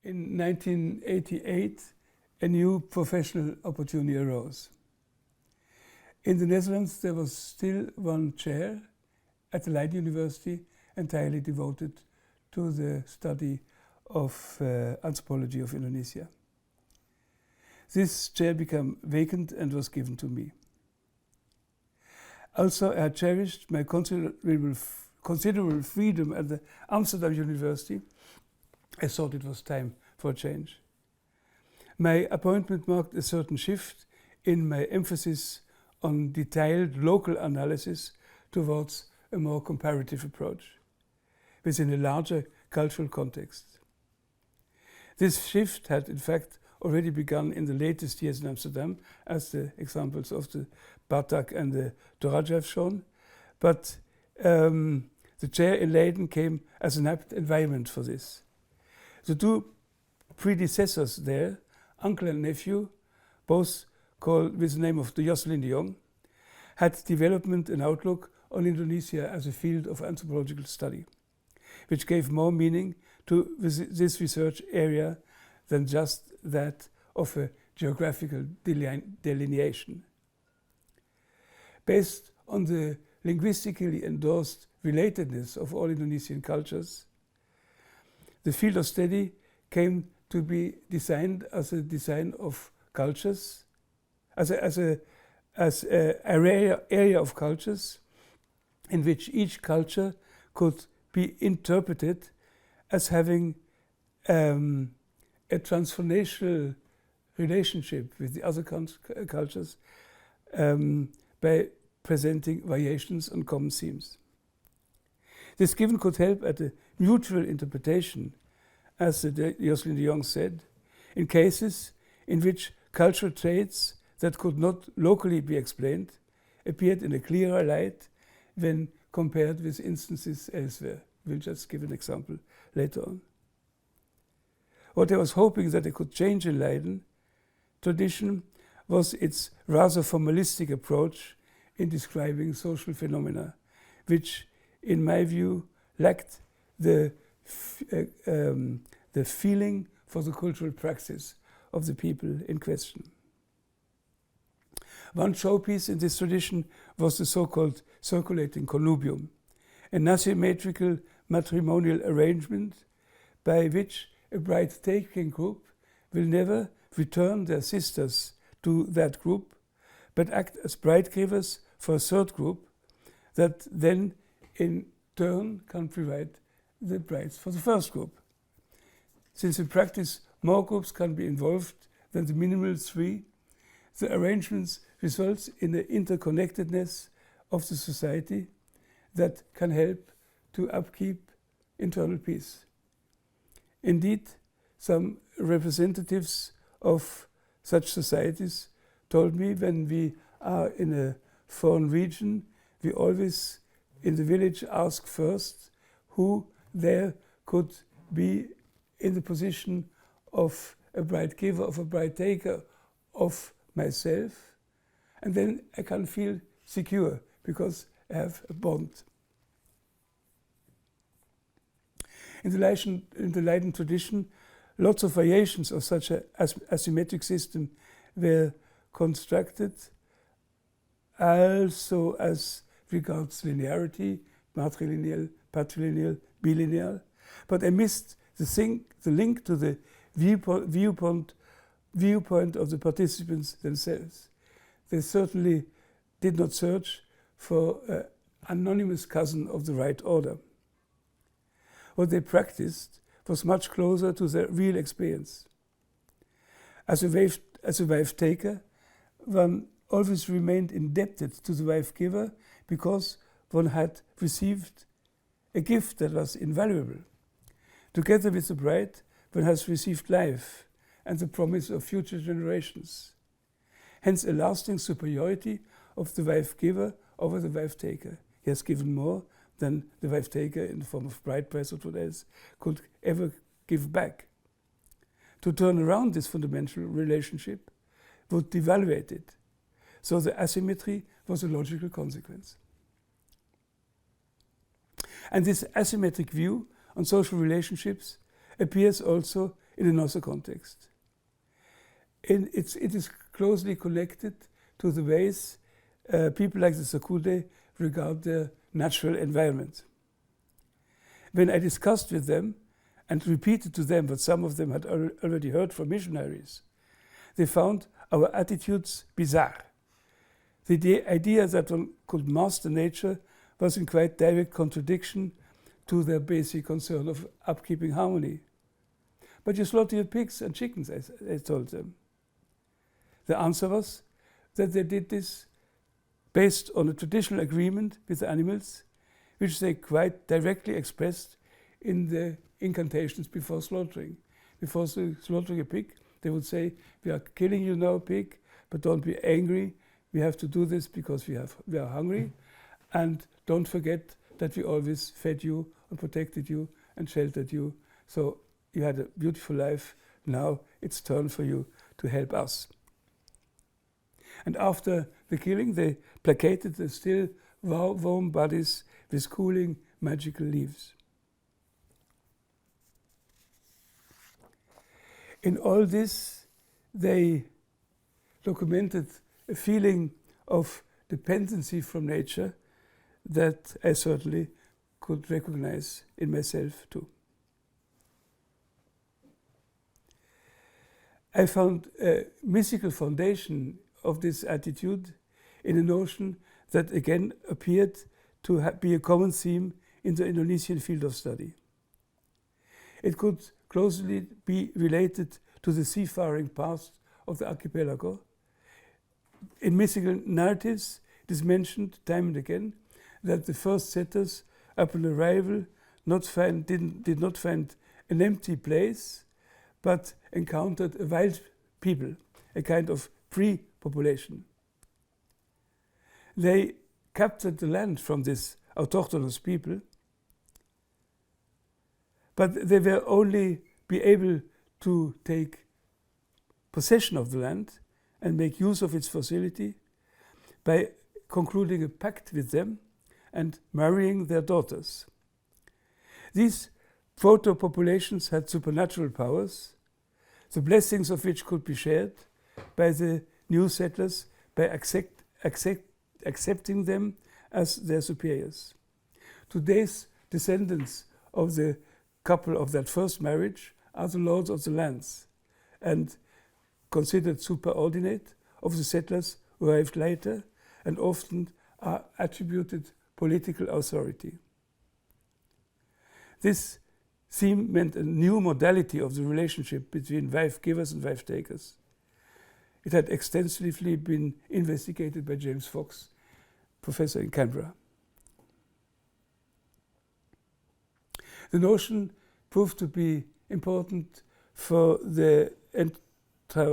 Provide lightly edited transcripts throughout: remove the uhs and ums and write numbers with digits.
In 1988, a new professional opportunity arose. In the Netherlands, there was still one chair at the Leiden University entirely devoted to the study of Anthropology of Indonesia. This chair became vacant and was given to me. Also, I cherished my considerable freedom at the Amsterdam University. I thought it was time for a change. My appointment marked a certain shift in my emphasis on detailed local analysis towards a more comparative approach within a larger cultural context. This shift had in fact already begun in the latest years in Amsterdam, as the examples of the Batak and the Toraja have shown, but the chair in Leiden came as an apt environment for this. The two predecessors there, uncle and nephew, both called with the name of the Jocelyn de Jong, had development and outlook on Indonesia as a field of anthropological study, which gave more meaning to this research area than just that of a geographical delineation. Based on the linguistically endorsed relatedness of all Indonesian cultures, the field of study came to be designed as a design of cultures, as an area of cultures in which each culture could be interpreted as having a transformational relationship with the other cultures by presenting variations on common themes. This given could help at a mutual interpretation, as Jocelyn de Jong said, in cases in which cultural traits that could not locally be explained appeared in a clearer light when compared with instances elsewhere. We'll just give an example later on. What I was hoping that I could change in Leiden tradition was its rather formalistic approach in describing social phenomena, which, in my view, lacked the feeling for the cultural praxis of the people in question. One showpiece in this tradition was the so-called circulating connubium, an asymmetrical matrimonial arrangement by which a bride-taking group will never return their sisters to that group, but act as bride-givers for a third group that then in turn can provide the brides for the first group. Since in practice more groups can be involved than the minimal three, the arrangements results in the interconnectedness of the society that can help to upkeep internal peace. Indeed, some representatives of such societies told me when we are in a foreign region, we always in the village ask first who there could be in the position of a bride giver, of a bride taker, of myself, and then I can feel secure because I have a bond. In the Leiden tradition, lots of variations of such an asymmetric system were constructed, also as regards linearity, matrilineal, patrilineal, bilineal, but I missed the link to the viewpoint of the participants themselves. They certainly did not search for an anonymous cousin of the right order. What they practiced was much closer to their real experience. As a wife taker, one always remained indebted to the wife giver because one had received a gift that was invaluable. Together with the bride, one has received life and the promise of future generations. Hence a lasting superiority of the wife giver over the wife taker. He has given more than the wife taker in the form of bride price or what else could ever give back. To turn around this fundamental relationship would devaluate it. So the asymmetry was a logical consequence. And this asymmetric view on social relationships appears also in another context. It is closely connected to the ways people like the Sakudé regard their natural environment. When I discussed with them and repeated to them what some of them had already heard from missionaries, they found our attitudes bizarre. The idea that one could master nature was in quite direct contradiction to their basic concern of upkeeping harmony. But you slaughter your pigs and chickens, I told them. The answer was that they did this based on a traditional agreement with the animals, which they quite directly expressed in the incantations before slaughtering. Before slaughtering a pig, they would say, "We are killing you now, pig, but don't be angry. We have to do this because we are hungry. And don't forget that we always fed you and protected you and sheltered you. So you had a beautiful life. Now it's turn for you to help us." And after the killing, they placated the still warm bodies with cooling magical leaves. In all this, they documented a feeling of dependency from nature that I certainly could recognize in myself too. I found a mystical foundation of this attitude in a notion that again appeared to be a common theme in the Indonesian field of study. It could closely be related to the seafaring past of the archipelago. In mythical narratives, it is mentioned time and again that the first settlers, upon arrival, did not find an empty place, but encountered a wild people, a kind of pre-population. They captured the land from this autochthonous people, but they were only be able to take possession of the land and make use of its facility by concluding a pact with them and marrying their daughters. These proto-populations had supernatural powers, the blessings of which could be shared by the new settlers by accepting them as their superiors. Today's descendants of the couple of that first marriage are the lords of the lands and considered superordinate of the settlers who arrived later and often are attributed political authority. This theme meant a new modality of the relationship between wife givers and wife takers. It had extensively been investigated by James Fox, professor in Canberra. The notion proved to be important for the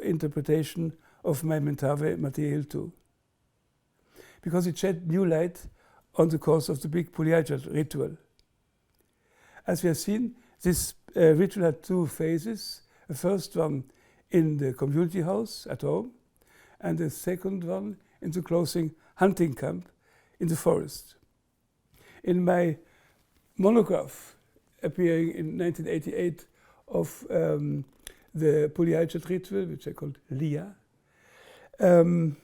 interpretation of my Mentave material too, because it shed new light on the course of the big Puliajat ritual. As we have seen, this ritual had two phases. The first one in the community house at home, and the second one in the closing hunting camp in the forest. In my monograph appearing in 1988 of the Puliajat ritual, which I called LIA, I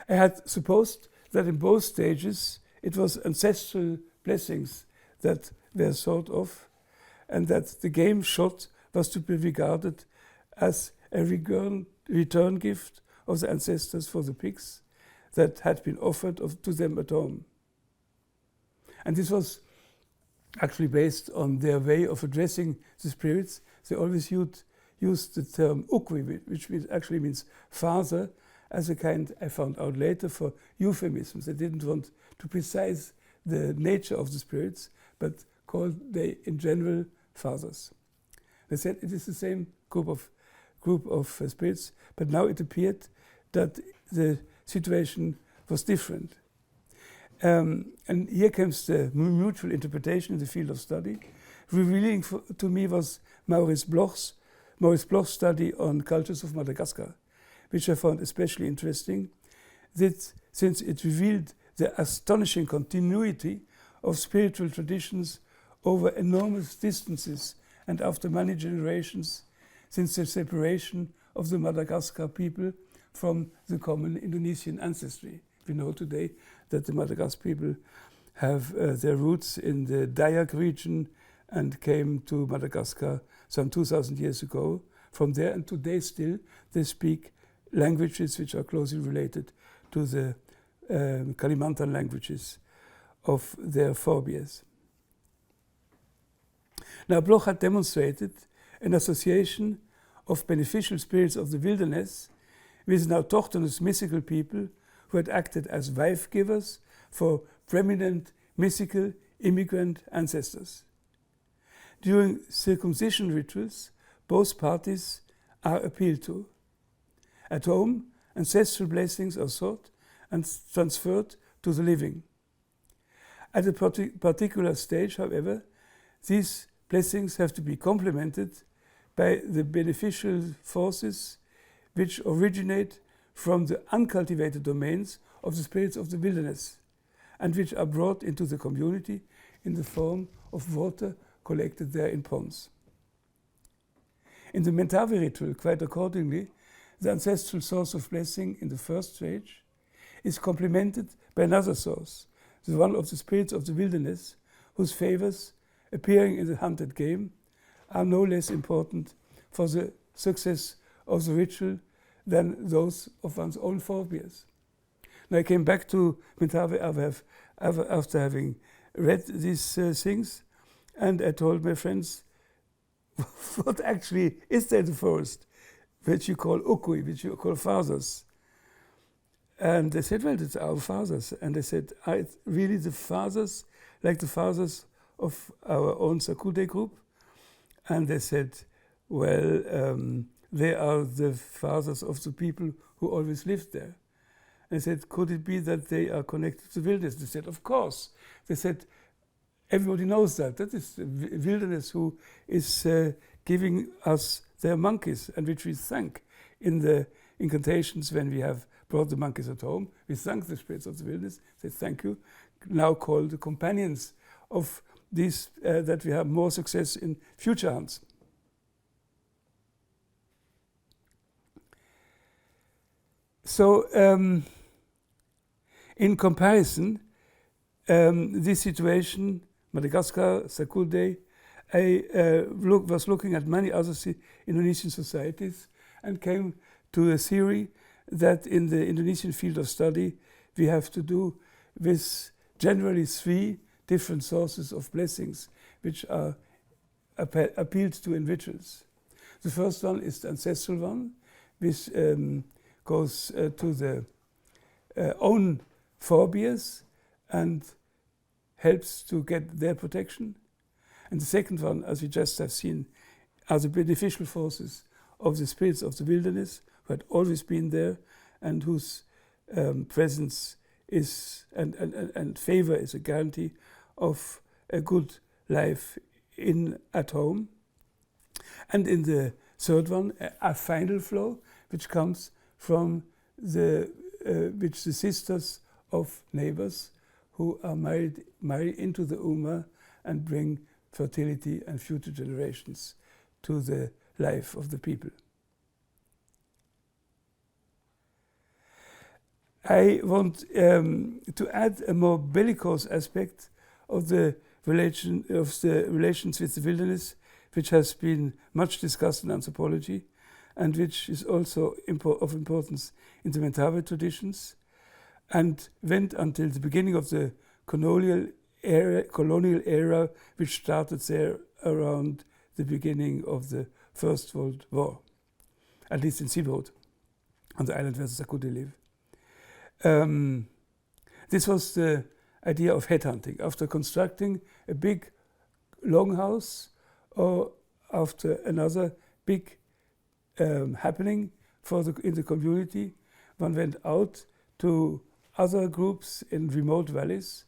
had supposed that in both stages it was ancestral blessings that were sought of, and that the game shot was to be regarded as a return gift of the ancestors for the pigs that had been offered to them at home. And this was actually based on their way of addressing the spirits. They always used the term ukwi, which actually means father, as a kind, I found out later, for euphemisms. They didn't want to precise the nature of the spirits, but called they in general fathers. They said it is the same group of spirits, but now it appeared that the situation was different. And here comes the mutual interpretation in the field of study. Revealing to me was Maurice Bloch's study on cultures of Madagascar, which I found especially interesting, that since it revealed the astonishing continuity of spiritual traditions over enormous distances and after many generations since the separation of the Madagascar people from the common Indonesian ancestry. We know today that the Madagascar people have their roots in the Dayak region and came to Madagascar some 2,000 years ago. From there, and today still, they speak languages which are closely related to the Kalimantan languages of their forebears. Now, Bloch had demonstrated an association of beneficial spirits of the wilderness with an autochthonous mystical people who had acted as wife-givers for prominent mystical immigrant ancestors. During circumcision rituals, both parties are appealed to. At home, ancestral blessings are sought and transferred to the living. At a particular stage, however, these blessings have to be complemented by the beneficial forces which originate from the uncultivated domains of the spirits of the wilderness and which are brought into the community in the form of water collected there in ponds. In the Mentawai ritual, quite accordingly, the ancestral source of blessing in the first stage is complemented by another source, the one of the spirits of the wilderness, whose favors, appearing in the hunted game, are no less important for the success of the ritual than those of one's own forebears. Now I came back to Mentawai after having read these things, and I told my friends, what actually is there in the forest, which you call ukui, which you call fathers? And they said, well, it's our fathers. And they said, are it really the fathers, like the fathers of our own Sakude group? And they said, well, they are the fathers of the people who always lived there. And I said, could it be that they are connected to the wilderness? They said, of course. They said, everybody knows that. That is the wilderness who is giving us their monkeys, and which we thank in the incantations when we have brought the monkeys at home. We thank the spirits of the wilderness. Say thank you. Now called the companions of these, that we have more success in future hunts. So, in comparison, this situation, Madagascar, Sakude, I was looking at many other Indonesian societies and came to a theory that in the Indonesian field of study we have to do with generally three different sources of blessings which are appealed to in rituals. The first one is the ancestral one, which goes to the own forebears and helps to get their protection. And the second one, as we just have seen, are the beneficial forces of the spirits of the wilderness who had always been there and whose presence is and favor is a guarantee of a good life at home. And in the third one, a final flow, which comes from which the sisters of neighbors who are marry into the Uma and bring fertility and future generations to the life of the people. I want to add a more bellicose aspect of the relations with the wilderness, which has been much discussed in anthropology and which is also of importance in the Mentawai traditions, and went until the beginning of the colonial era, which started there around the beginning of the First World War, at least in Sibrod, on the island where the Sakude live. This was the idea of headhunting. After constructing a big longhouse or after another big happening in the community, one went out to other groups in remote valleys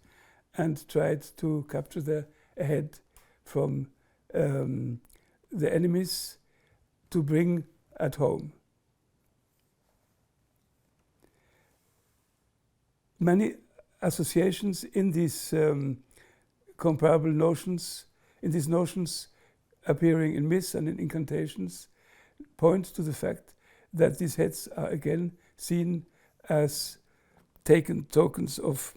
and tried to capture their head from the enemies to bring at home. Many associations in these comparable notions, in these notions appearing in myths and in incantations, point to the fact that these heads are again seen as tokens of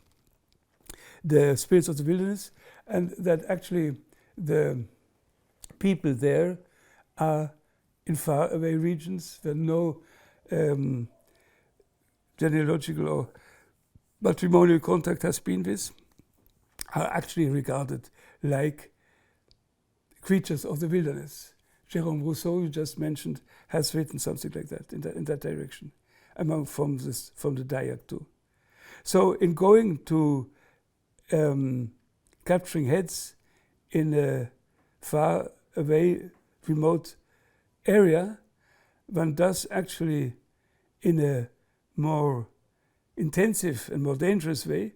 the spirits of the wilderness, and that actually the people there are in faraway regions where no genealogical or matrimonial contact has been with, are actually regarded like creatures of the wilderness. Jérôme Rousseau, you just mentioned, has written something like that in that direction, from the Dayak too. So in going to capturing heads in a far away, remote area, one does actually, in a more intensive and more dangerous way,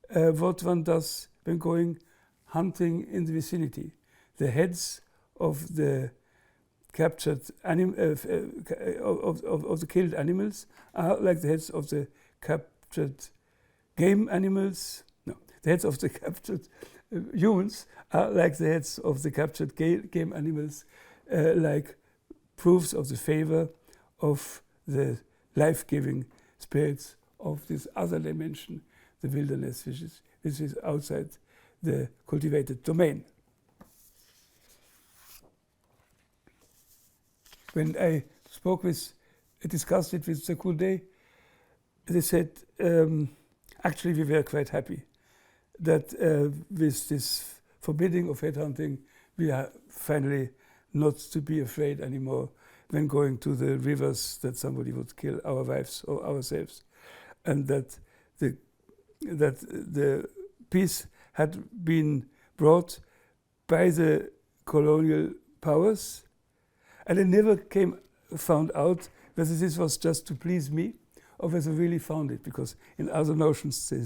what one does when going hunting in the vicinity. The heads of the captured of the killed animals are like the heads of the captured game animals. No, the heads of the captured humans are like the heads of the captured game animals, like proofs of the favor of the life-giving spirits of this other dimension, the wilderness, which is outside the cultivated domain. When I discussed it with the Coudé, they said, actually we were quite happy that with this forbidding of headhunting, we are finally not to be afraid anymore when going to the rivers that somebody would kill our wives or ourselves, and that the peace had been brought by the colonial powers, and I never found out whether this was just to please me or whether they really found it, because in other notions they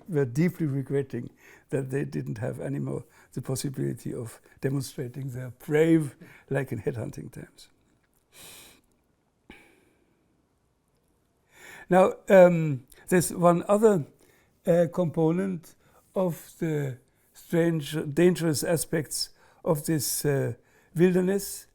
were deeply regretting that they didn't have anymore the possibility of demonstrating their brave, like in headhunting times. Now, there's one other component of the strange, dangerous aspects of this wilderness,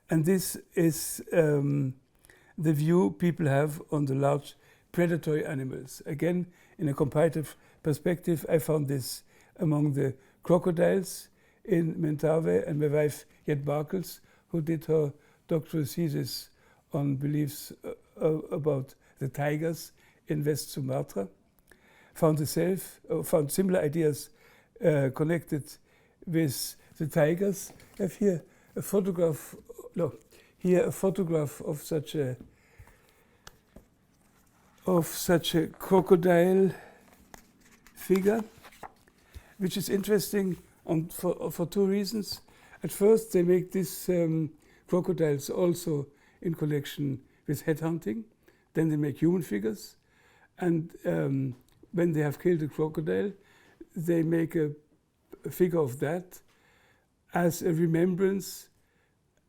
and this is the view people have on the large predatory animals. Again, in a comparative perspective, I found this among the crocodiles in Mentawai, and my wife Jet Barkels, who did her doctoral thesis on beliefs about the tigers in West Sumatra, found similar ideas connected with the tigers. I have here a photograph. Here a photograph of such a crocodile figure, which is interesting for two reasons. At first, they make these crocodiles also in connection with headhunting. Then they make human figures, and when they have killed a crocodile, they make a figure of that as a remembrance,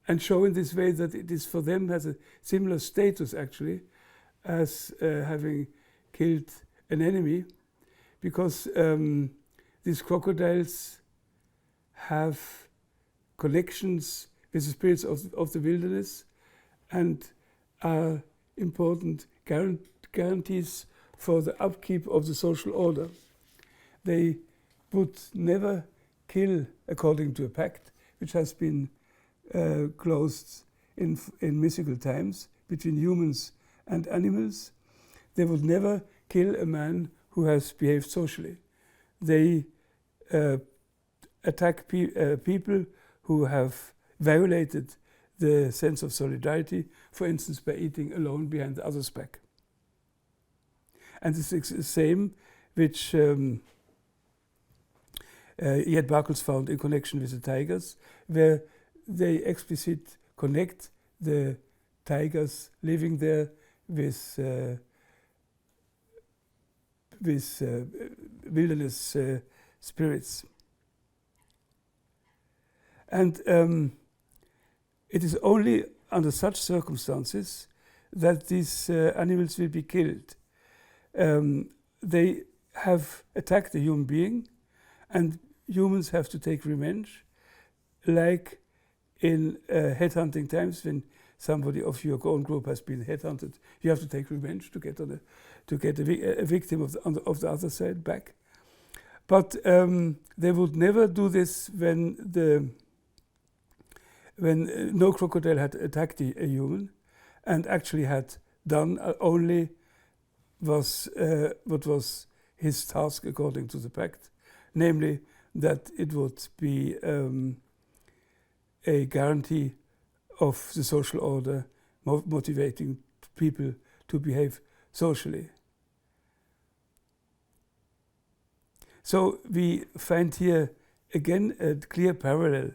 and show in this way that it is for them has a similar status actually as having killed an enemy, because these crocodiles have connections with the spirits of the wilderness and are important guarantees for the upkeep of the social order. They would never kill according to a pact which has been closed in mythical times between humans and animals. They would never kill a man who has behaved socially. They attack people who have violated the sense of solidarity, for instance, by eating alone behind the other's back. And this is the same which Jet Barkels found in connection with the tigers, where they explicitly connect the tigers living there with wilderness spirits. And it is only under such circumstances that these animals will be killed. They have attacked a human being, and humans have to take revenge, like in headhunting times when somebody of your own group has been headhunted. You have to take revenge to get a victim of the other side back. But they would never do this when no crocodile had attacked a human, and actually had done only what was his task according to the pact, namely that it would be a guarantee of the social order, motivating people to behave socially. So we find here again a clear parallel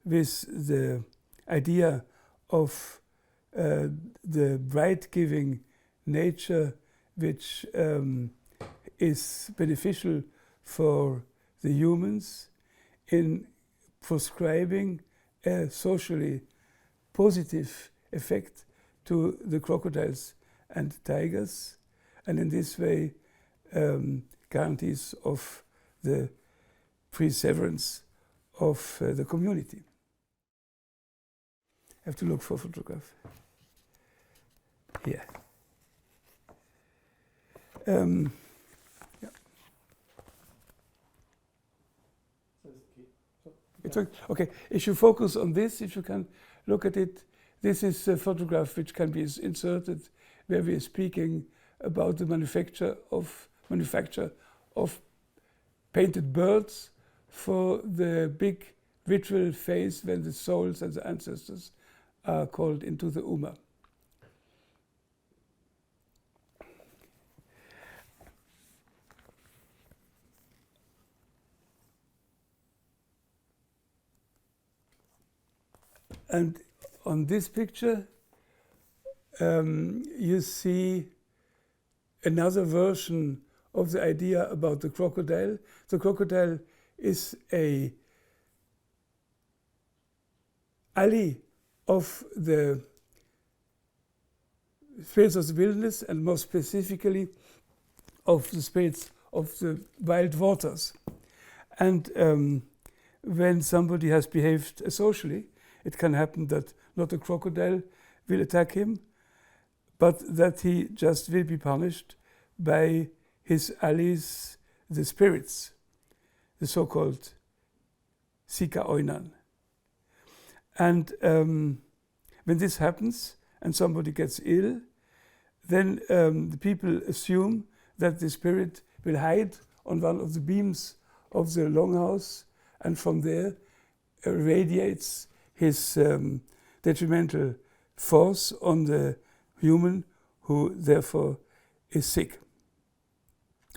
with the idea of the right-giving nature, which is beneficial for the humans in prescribing a socially positive effect to the crocodiles and tigers, and in this way guarantees of the perseverance of the community. I have to look for a photograph. Here. Yeah. Okay, if you focus on this, if you can look at it, this is a photograph which can be inserted where we are speaking about the manufacture of painted birds for the big ritual phase when the souls and the ancestors are called into the Uma. And on this picture, you see another version of the idea about the crocodile. The crocodile is an ally of the spirits of the wilderness, and more specifically of the spirits of the wild waters. And when somebody has behaved asocially, it can happen that not a crocodile will attack him, but that he just will be punished by his allies, the spirits, the so-called Sika Oinan. And when this happens and somebody gets ill, then the people assume that the spirit will hide on one of the beams of the longhouse, and from there radiates his detrimental force on the human who therefore is sick.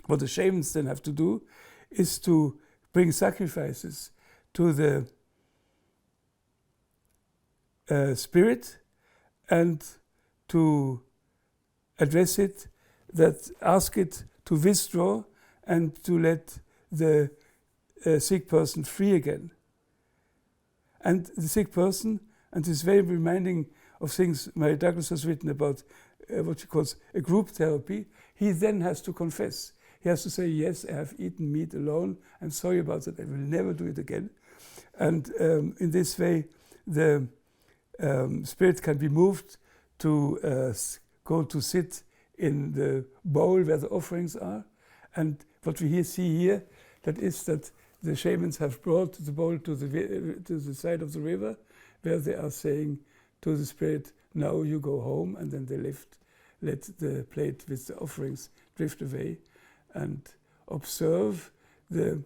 What the shamans then have to do is to bring sacrifices to the spirit and to address it, that ask it to withdraw and to let the sick person free again. And the sick person, and this is very reminding of things Mary Douglas has written about what she calls a group therapy, he then has to confess. He has to say, yes, I have eaten meat alone, I'm sorry about that, I will never do it again. And in this way, the spirit can be moved to go to sit in the bowl where the offerings are. And what we see here, that is that the shamans have brought the bowl to the side of the river, where they are saying to the spirit, now you go home, and then they let the plate with the offerings drift away and observe the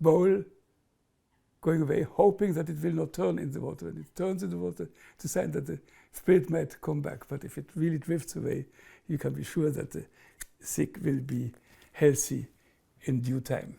bowl going away, hoping that it will not turn in the water. When it turns in the water, it's a sign that the spirit might come back. But if it really drifts away, you can be sure that the sick will be healthy in due time.